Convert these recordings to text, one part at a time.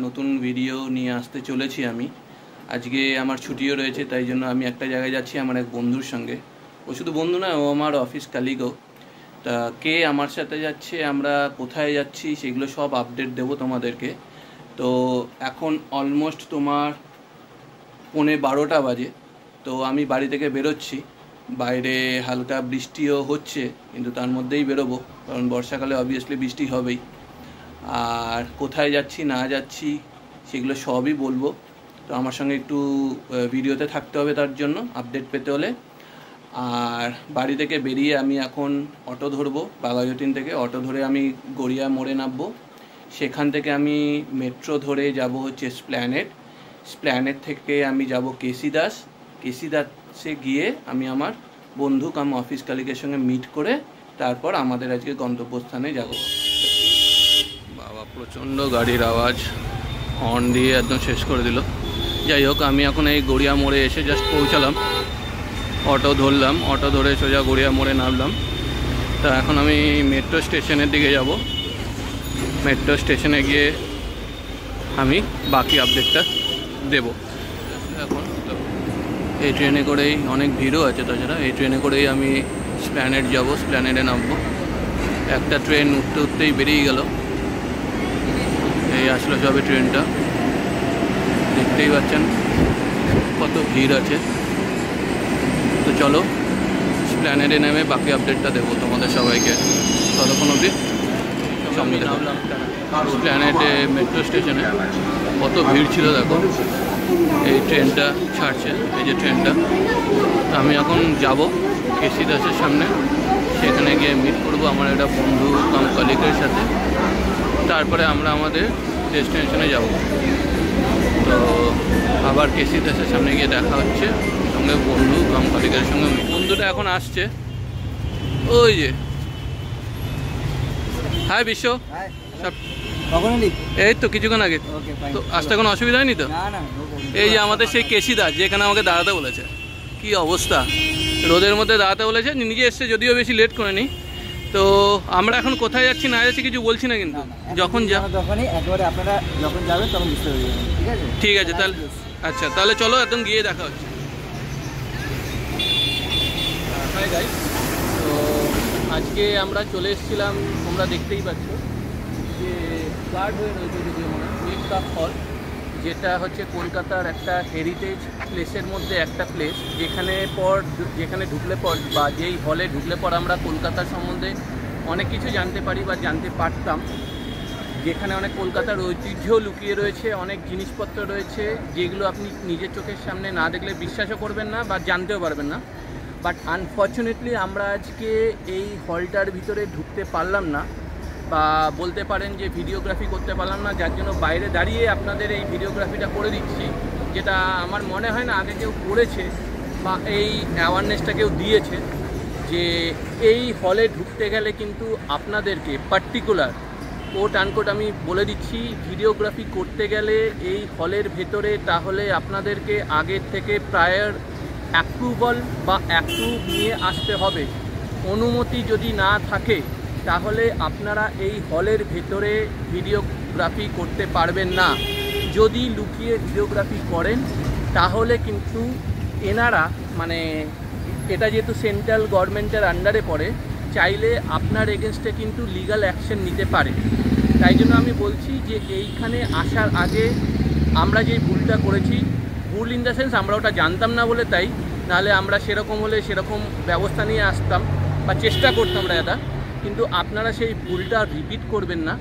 নতুন ভিডিও নিয়ে আসতে চলেছি। আমি আজকে আমার ছুটিও রয়েছে, তাই জন্য আমি একটা জায়গায় যাচ্ছি আমার এক বন্ধুর সঙ্গে। ও শুধু বন্ধু না, ও আমার অফিস কালিগও। তা কে আমার সাথে যাচ্ছে, আমরা কোথায় যাচ্ছি, সেগুলো সব আপডেট দেবো তোমাদেরকে। তো এখন অলমোস্ট তোমার 11:15 বাজে। তো আমি বাড়ি থেকে বেরোচ্ছি। বাইরে হালকা বৃষ্টিও হচ্ছে, কিন্তু তার মধ্যেই বেরোবো, কারণ বর্ষাকালে অবভিয়াসলি বৃষ্টি হবেই। আর কোথায় যাচ্ছি না যাচ্ছি সেগুলো সবই বলবো। তো আমার সঙ্গে একটু ভিডিওতে থাকতে হবে তার জন্য, আপডেট পেতে হলে। আর বাড়ি থেকে বেরিয়ে আমি এখন অটো ধরবো, বাঘাযতীন থেকে অটো ধরে আমি গড়িয়া মোড়ে নামবো। সেখান থেকে আমি মেট্রো ধরে যাব হচ্ছে স্প্ল্যানেড থেকে আমি যাব কেসিদাসে গিয়ে আমি আমার বন্ধু কাম অফিস কালিকের সঙ্গে মিট করে তারপর আমাদের আজকে গন্তব্যস্থানে যাব। বাবা, প্রচণ্ড গাড়ির আওয়াজ, হর্ন দিয়ে একদম শেষ করে দিল। যাই হোক, আমি এখন এই গড়িয়া মোড়ে এসে জাস্ট পৌঁছালাম। অটো ধরলাম, অটো ধরে সোজা গড়িয়া মোড়ে নামলাম। তা এখন আমি মেট্রো স্টেশনের দিকে যাব। মেট্রো স্টেশনে গিয়ে আমি বাকি আপডেটটা দেব। এখন এই ট্রেনে করেই অনেক ভিড়ও আছে, তাছাড়া এই ট্রেনে করেই আমি স্প্ল্যানেড যাব, স্প্ল্যানেডে নামবো। একটা ট্রেন উঠতে উঠতেই বেরিয়ে গেল, এই আসলো সবে ট্রেনটা। দেখতেই পাচ্ছেন কত ভিড় আছে। তো চলো স্প্ল্যানেডে নেমে বাকি আপডেটটা দেবো তোমাদের সবাইকে। ততক্ষণ অবধি সামনে নামলাম স্প্ল্যানেডে মেট্রো স্টেশনে। কত ভিড় ছিল দেখো। এই ট্রেনটা ছাড়ছে, এই যে ট্রেনটা। আমি এখন যাব কেসিদাসের সামনে, সেখানে গিয়ে মিট করবো আমার একটা বন্ধু কাম কলিগের সাথে। তারপরে আমরা আমাদের ডেস্টিনেশনে যাব। তো আবার কেসিদাসের সামনে গিয়ে দেখা হচ্ছে সঙ্গে বন্ধু কাম কলিগের সঙ্গে। বন্ধুটা এখন আসছে, ওই যে। হাই বিশ্ব, সব এই তো কিছুক্ষণ আগে। তো আসতে কোনো অসুবিধা হয়নি তো? এই যে আমাদের সেই কেসিদাস, যেখানে আমাকে দাঁড়াতে বলেছে। কি অবস্থা, রোদের মধ্যে দাঁড়াতে বলেছে, নিজে এসছে, যদিও বেশি লেট করেনি। তো আমরা এখন কোথায় যাচ্ছি না যাচ্ছি কিছু বলছি না, কিন্তু যখন আপনারা যখন যাবেন তখন বুঝতে পারবেন। ঠিক আছে তাহলে। আচ্ছা, তাহলে চলো একদম গিয়ে দেখা হচ্ছে। হাই গাইস, তো আজকে আমরা চলে এসেছিলাম, তোমরা দেখতেই পাচ্ছ যে গার্ড হয়ে রয়েছে যদিও মনে হয় মেঘকা ফল, যেটা হচ্ছে কলকাতার একটা হেরিটেজ প্লেসের মধ্যে একটা প্লেস, যেখানে ঢুকলে পর বা যেই হলে ঢুকলে পর আমরা কলকাতার সম্বন্ধে অনেক কিছু জানতে পারি বা জানতে পারতাম। যেখানে অনেক কলকাতার ঐতিহ্য লুকিয়ে রয়েছে, অনেক জিনিসপত্র রয়েছে যেগুলো আপনি নিজের চোখের সামনে না দেখলে বিশ্বাসও করবেন না বা জানতেও পারবেন না। বাট আনফর্চুনেটলি আমরা আজকে এই হলটার ভিতরে ঢুকতে পারলাম না, বা বলতে পারেন যে ভিডিওগ্রাফি করতে পারলাম না, যার জন্য বাইরে দাঁড়িয়ে আপনাদের এই ভিডিওগ্রাফিটা করে দিচ্ছি। যেটা আমার মনে হয় না আগে কেউ করেছে বা এই অ্যাওয়ারনেসটা কেউ দিয়েছে, যে এই হলে ঢুকতে গেলে কিন্তু আপনাদেরকে পার্টিকুলার কোট আনকোট আমি বলে দিচ্ছি, ভিডিওগ্রাফি করতে গেলে এই হলের ভেতরে তাহলে আপনাদেরকে আগের থেকে প্রায়র অ্যাপ্রুভাল বা অ্যাপ্রুভ নিয়ে আসতে হবে। অনুমতি যদি না থাকে তাহলে আপনারা এই হলের ভেতরে ভিডিওগ্রাফি করতে পারবেন না। যদি লুকিয়ে ভিডিওগ্রাফি করেন তাহলে কিন্তু এনারা, মানে এটা যেহেতু সেন্ট্রাল গভর্নমেন্টের আন্ডারে পড়ে, চাইলে আপনার এগেনস্টে কিন্তু লিগ্যাল অ্যাকশন নিতে পারে। তাই জন্য আমি বলছি যে এইখানে আসার আগে আমরা যে ভুলটা করেছি, ভুল ইন দ্য সেন্স আমরা ওটা জানতাম না বলে, তাই নাহলে আমরা সেরকম হলে সেরকম ব্যবস্থা নিয়ে আসতাম বা চেষ্টা করতাম এটা। কিন্তু আপনারা সেই ভুলটা রিপিট করবেন না।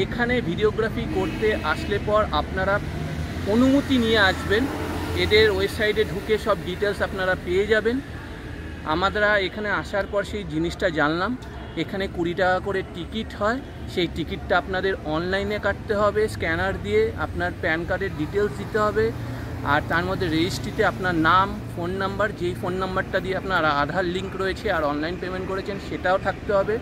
এখানে ভিডিওগ্রাফি করতে আসলে পর আপনারা অনুমতি নিয়ে আসবেন। এদের ওয়েবসাইটে ঢুকে সব ডিটেলস আপনারা পেয়ে যাবেন। আমরা এখানে আসার পর সেই জিনিসটা জানলাম। এখানে 20 টাকা করে টিকিট হয়, সেই টিকিটটা আপনাদের অনলাইনে কাটতে হবে স্ক্যানার দিয়ে। আপনার প্যান কার্ডের ডিটেলস দিতে হবে, আর তার মধ্যে রেজিস্ট্রিতে আপনার নাম, ফোন নাম্বার, যেই ফোন নাম্বারটা দিয়ে আপনার আধার লিঙ্ক রয়েছে আর অনলাইন পেমেন্ট করেছেন সেটাও থাকতে হবে,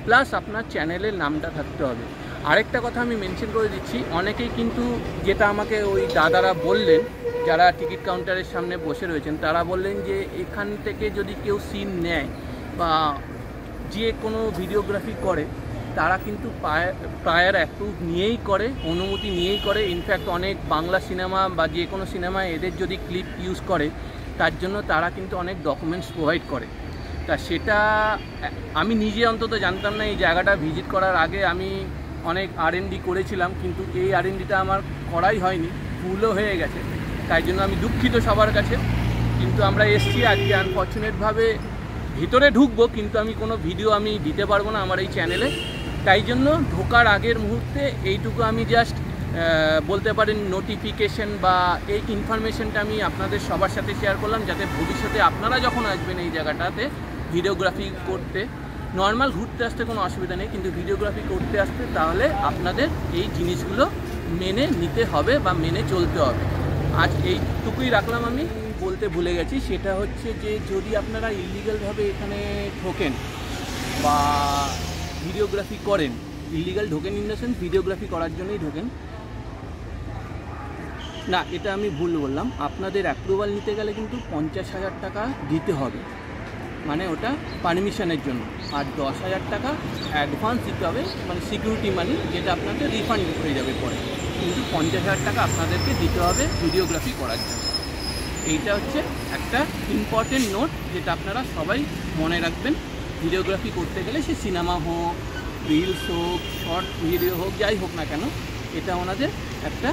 প্লাস আপনার চ্যানেলের নামটা থাকতে হবে। আরেকটা কথা আমি মেনশন করে দিচ্ছি, অনেকেই কিন্তু, যেটা আমাকে ওই দাদারা বললেন যারা টিকিট কাউন্টারের সামনে বসে রয়েছেন, তারা বললেন যে এখান থেকে যদি কেউ সিন নেয় বা যে কোনো ভিডিওগ্রাফি করে তারা কিন্তু প্রায়ের অ্যাপ্রুভ নিয়েই করে, অনুমতি নিয়েই করে। ইনফ্যাক্ট অনেক বাংলা সিনেমা বা যে কোনো সিনেমায় এদের যদি ক্লিপ ইউজ করে তার জন্য তারা কিন্তু অনেক ডকুমেন্টস প্রোভাইড করে। তা সেটা আমি নিজে অন্তত জানতাম না। এই জায়গাটা ভিজিট করার আগে আমি অনেক R&D করেছিলাম, কিন্তু এই R&Dটা আমার করাই হয়নি, ভুলও হয়ে গেছে। তাই জন্য আমি দুঃখিত সবার কাছে। কিন্তু আমরা এসছি আজকে, আনফর্চুনেটভাবে ভিতরে ঢুকবো কিন্তু আমি কোনো ভিডিও আমি দিতে পারবো না আমার এই চ্যানেলে। তাই জন্য ঢোকার আগের মুহূর্তে এইটুকু আমি জাস্ট বলতে পারেন নোটিফিকেশন বা এই ইনফরমেশনটা আমি আপনাদের সবার সাথে শেয়ার করলাম, যাতে ভবিষ্যতে আপনারা যখন আসবেন এই জায়গাটাতে ভিডিওগ্রাফি করতে, নর্মাল ঘুরতে আসতে কোনো অসুবিধা নেই, কিন্তু ভিডিওগ্রাফি করতে আসতে তাহলে আপনাদের এই জিনিসগুলো মেনে নিতে হবে বা মেনে চলতে হবে। আজ এইটুকুই রাখলাম। আমি বলতে ভুলে গেছি, সেটা হচ্ছে যে যদি আপনারা ইলিগালভাবে এখানে ঢোকেন বা ভিডিওগ্রাফি করেন, ইলিগাল ঢোকেন ইন দ্য সেন্স ভিডিওগ্রাফি করার জন্যই ঢোকেন না, এটা আমি ভুল বললাম। আপনাদের অ্যাপ্রুভাল নিতে গেলে কিন্তু 50,000 টাকা দিতে হবে, মানে ওটা পারমিশনের জন্য। আর 10,000 টাকা অ্যাডভান্স দিতে হবে, মানে সিকিউরিটি মানি, যেটা আপনাদের রিফান্ড হয়ে যাবে পরে। কিন্তু 50,000 টাকা আপনাদেরকে দিতে হবে ভিডিওগ্রাফি করার জন্য। এইটা হচ্ছে একটা ইম্পর্টেন্ট নোট, যেটা আপনারা সবাই মনে রাখবেন। ভিডিওগ্রাফি করতে গেলে সে সিনেমা হোক, রিলস হোক, শর্ট ভিডিও হোক, যাই হোক না কেন, এটা ওনাদের একটা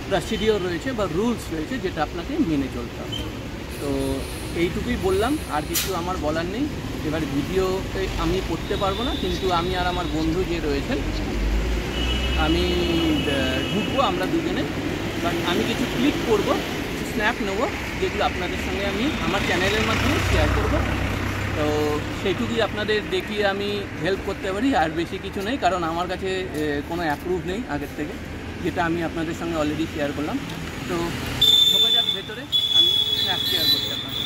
প্রসিডিওর রয়েছে বা রুলস রয়েছে, যেটা আপনাকে মেনে চলতে হবে। তো এইটুকুই বললাম, আর কিছু আমার বলার নেই। এবার ভিডিওতে আমি করতে পারবো না, কিন্তু আমি আর আমার বন্ধু যে রয়েছেন, আমি ঢুকবো আমরা দুজনে। বাট আমি কিছু ক্লিক করবো, কিছু স্ন্যাপ নেবো, যেগুলো আপনাদের সঙ্গে আমি আমার চ্যানেলের মাধ্যমে শেয়ার করবো। তো সেইটুকুই আপনাদের দেখিয়ে আমি হেল্প করতে পারি, আর বেশি কিছু নেই, কারণ আমার কাছে কোনো অ্যাপ্রুভ নেই আগের থেকে, যেটা আমি আপনাদের সঙ্গে অলরেডি শেয়ার করলাম। তো ঢোকা যাক ভেতরে, আমি স্ন্যাপ শেয়ার করতে পারি।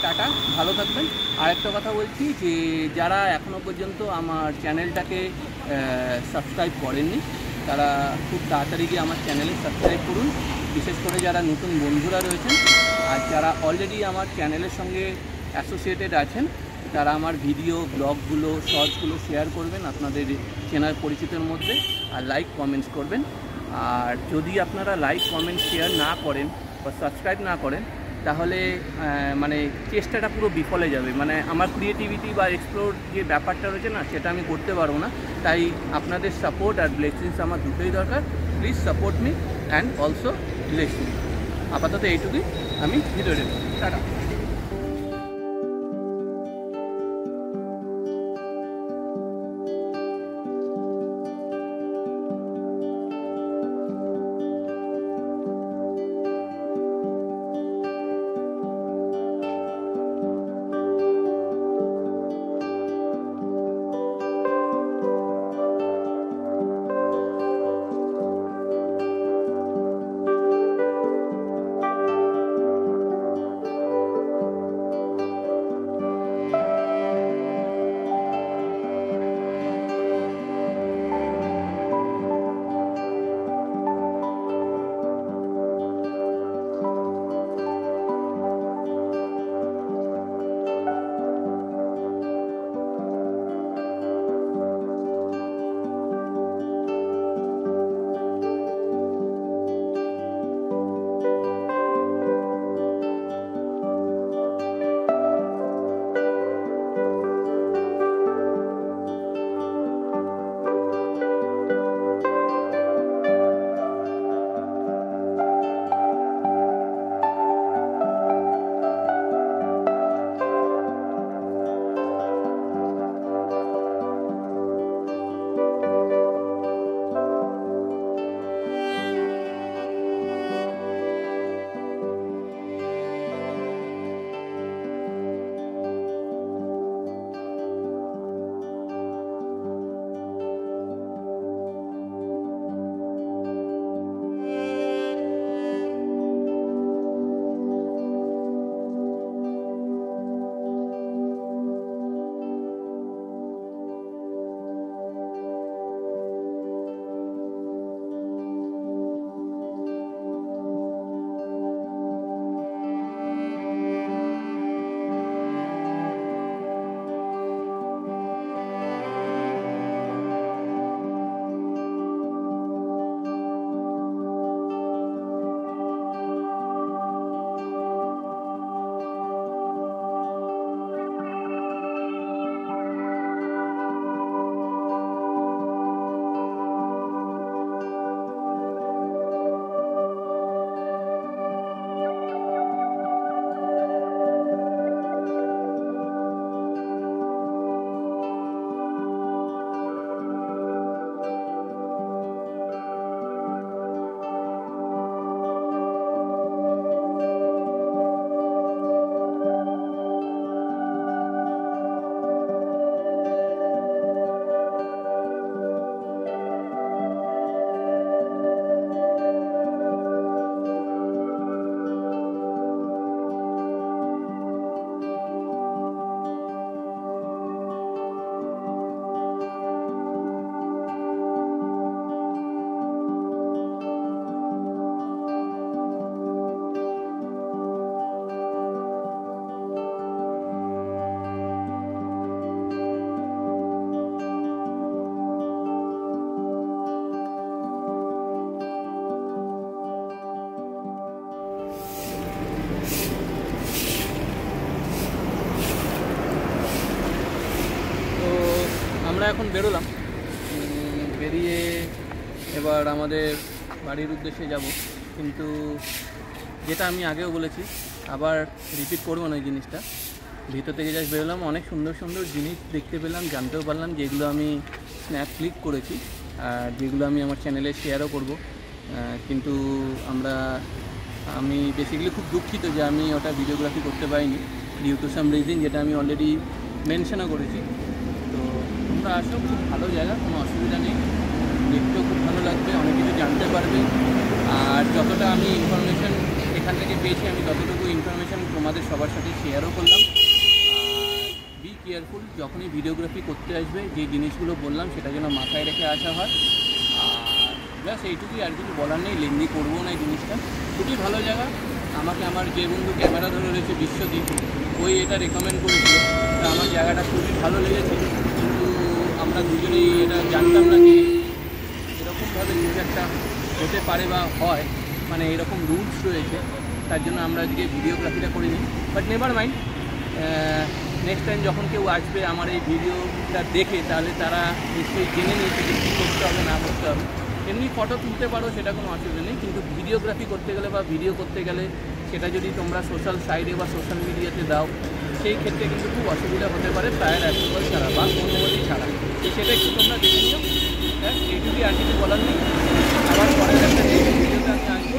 টাটা, ভালো থাকবেন। আর একটা কথা বলছি যে যারা এখনও পর্যন্ত আমার চ্যানেলটাকে সাবস্ক্রাইব করেননি, তারা খুব তাড়াতাড়ি গিয়ে আমার চ্যানেলে সাবস্ক্রাইব করুন। বিশেষ করে যারা নতুন বন্ধুরা রয়েছেন, আর যারা অলরেডি আমার চ্যানেলের সঙ্গে অ্যাসোসিয়েটেড আছেন, তারা আমার ভিডিও, ব্লগগুলো, শর্টসগুলো শেয়ার করবেন আপনাদের চেনার পরিচিতের মধ্যে, আর লাইক কমেন্টস করবেন। আর যদি আপনারা লাইক কমেন্ট শেয়ার না করেন বা সাবস্ক্রাইব না করেন, তাহলে মানে চেষ্টাটা পুরো বিফলে যাবে। মানে আমার ক্রিয়েটিভিটি বা এক্সপ্লোর যে ব্যাপারটা রয়েছে না, সেটা আমি করতে পারবো না। তাই আপনাদের সাপোর্ট আর ব্লেসিংস আমার দুটোই দরকার। Please support me and also bless me. আপাতত এইটুকুই, আমি ভিডিওতে টাটা। এখন বেরোলাম, বেরিয়ে এবার আমাদের বাড়ির উদ্দেশ্যে যাব। কিন্তু যেটা আমি আগেও বলেছি, আবার রিপিট করবো না এই জিনিসটা, ভিতর থেকে জাস্ট বেরোলাম, অনেক সুন্দর সুন্দর জিনিস দেখতে পেলাম, জানতেও পারলাম, যেগুলো আমি স্ন্যাপ ক্লিক করেছি আর যেগুলো আমি আমার চ্যানেলে শেয়ারও করব। কিন্তু আমি বেসিক্যালি খুব দুঃখিত যে আমি ওটা ভিডিওগ্রাফি করতে পারিনি ডিউ টু সাম রিজন, যেটা আমি অলরেডি মেনশনও করেছি। তো তোমরা আসো, খুব ভালো জায়গা, কোনো অসুবিধা নেই, দেখতেও খুব ভালো লাগবে, অনেক কিছু জানতে পারবে। আর যতটা আমি ইনফরমেশান এখান থেকে পেয়েছি, আমি ততটুকু ইনফরমেশান তোমাদের সবার সাথে শেয়ারও করলাম। বি কেয়ারফুল, যখনই ভিডিওগ্রাফি করতে আসবে যে জিনিসগুলো বললাম সেটা যেন মাথায় রেখে আসা হয়। আর ব্যাস এইটুকুই, আর কিছু বলার নেই, লেন্দি করবো না এই জিনিসটা। খুবই ভালো জায়গা। আমাকে আমার যে বন্ধু ক্যামেরা ধরে রয়েছে বিশ্বজিৎ, ওই এটা রেকমেন্ড করেছিল। তা আমার জায়গাটা খুবই ভালো লেগেছে, কিন্তু আমরা দুজনেই এটা জানতাম না যে এরকমভাবে কিছু একটা হতে পারে বা হয়, মানে এরকম রুলস রয়েছে। তার জন্য আমরা আজকে ভিডিওগ্রাফিটা করিনি, but never mind, next time যখন কেউ আসবে আমার এই ভিডিওটা দেখে, তাহলে তারা নিশ্চয়ই জেনে নিয়েছে যে কী করতে হবে না করতে হবে। এমনি ফটো তুলতে পারো, সেটা কোনো অসুবিধা নেই, কিন্তু ভিডিওগ্রাফি করতে গেলে বা ভিডিও করতে গেলে সেটা যদি তোমরা সোশ্যাল সাইডে বা সোশ্যাল মিডিয়াতে দাও, সেই ক্ষেত্রে কিন্তু খুব অসুবিধা হতে পারে প্রায়ের অ্যাপ্রুভাল ছাড়া বা অনুমতি ছাড়া। তো সেটা একটু তোমরা দেখে নিও। এইটুকুই, আর কিছু বলার নেই। আবার পরের একটা ভিডিওতে আমি আসবো।